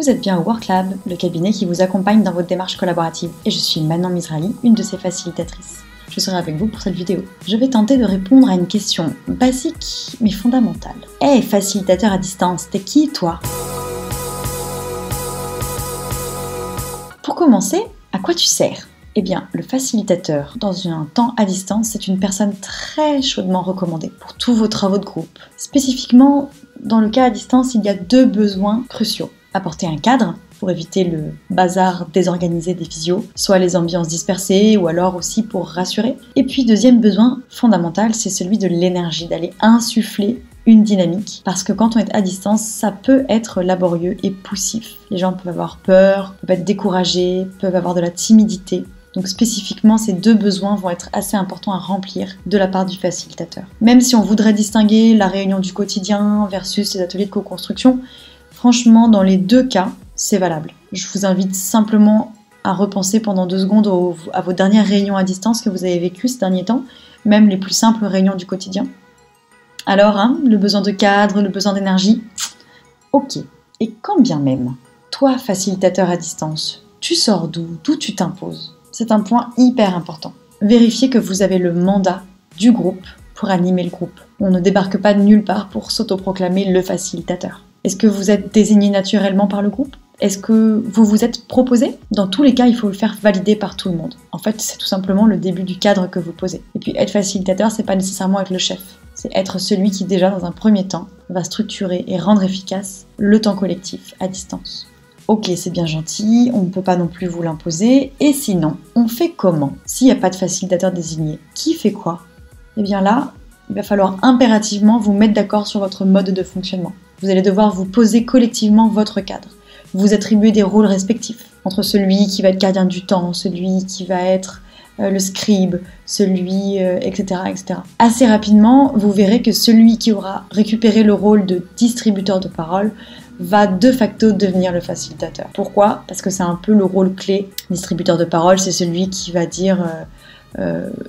Vous êtes bien au WorkLab, le cabinet qui vous accompagne dans votre démarche collaborative. Et je suis Manon Misrali, une de ses facilitatrices. Je serai avec vous pour cette vidéo. Je vais tenter de répondre à une question basique mais fondamentale. Hey, facilitateur à distance, t'es qui toi? Pour commencer, à quoi tu sers? Eh bien, le facilitateur dans un temps à distance, c'est une personne très chaudement recommandée pour tous vos travaux de groupe. Spécifiquement, dans le cas à distance, il y a deux besoins cruciaux. Apporter un cadre pour éviter le bazar désorganisé des visios, soit les ambiances dispersées ou alors aussi pour rassurer. Et puis, deuxième besoin fondamental, c'est celui de l'énergie, d'aller insuffler une dynamique, parce que quand on est à distance, ça peut être laborieux et poussif. Les gens peuvent avoir peur, peuvent être découragés, peuvent avoir de la timidité. Donc spécifiquement, ces deux besoins vont être assez importants à remplir de la part du facilitateur. Même si on voudrait distinguer la réunion du quotidien versus les ateliers de co-construction, franchement, dans les deux cas, c'est valable. Je vous invite simplement à repenser pendant 2 secondes à vos dernières réunions à distance que vous avez vécues ces derniers temps, même les plus simples réunions du quotidien. Alors, le besoin de cadre, le besoin d'énergie, ok. Et quand bien même, toi, facilitateur à distance, tu sors d'où tu t'imposes? C'est un point hyper important. Vérifiez que vous avez le mandat du groupe pour animer le groupe. On ne débarque pas de nulle part pour s'autoproclamer le facilitateur. Est-ce que vous êtes désigné naturellement par le groupe? Est-ce que vous vous êtes proposé? Dans tous les cas, il faut le faire valider par tout le monde. En fait, c'est tout simplement le début du cadre que vous posez. Et puis, être facilitateur, c'est pas nécessairement être le chef. C'est être celui qui, déjà, dans un premier temps, va structurer et rendre efficace le temps collectif à distance. Ok, c'est bien gentil, on ne peut pas non plus vous l'imposer. Et sinon, on fait comment? S'il n'y a pas de facilitateur désigné, qui fait quoi? Eh bien là, il va falloir impérativement vous mettre d'accord sur votre mode de fonctionnement. Vous allez devoir vous poser collectivement votre cadre. Vous attribuer des rôles respectifs entre celui qui va être gardien du temps, celui qui va être le scribe, celui, etc., etc. Assez rapidement, vous verrez que celui qui aura récupéré le rôle de distributeur de parole va de facto devenir le facilitateur. Pourquoi? Parce que c'est un peu le rôle clé. Distributeur de parole, c'est celui qui va dire,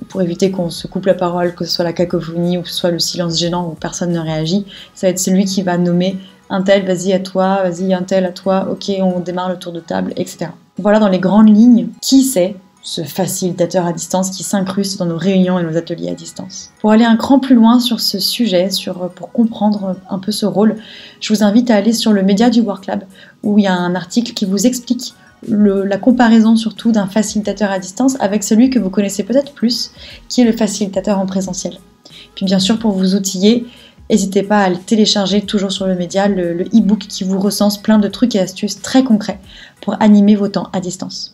pour éviter qu'on se coupe la parole, que ce soit la cacophonie ou que ce soit le silence gênant où personne ne réagit, ça va être celui qui va nommer un tel, vas-y à toi, vas-y un tel à toi, ok, on démarre le tour de table, etc. Voilà dans les grandes lignes qui c'est ce facilitateur à distance qui s'incruste dans nos réunions et nos ateliers à distance. Pour aller un cran plus loin sur ce sujet, pour comprendre un peu ce rôle, je vous invite à aller sur le média du WorkLab où il y a un article qui vous explique la comparaison surtout d'un facilitateur à distance avec celui que vous connaissez peut-être plus, qui est le facilitateur en présentiel. Puis bien sûr, pour vous outiller, n'hésitez pas à le télécharger toujours sur le média, le e-book qui vous recense plein de trucs et astuces très concrets pour animer vos temps à distance.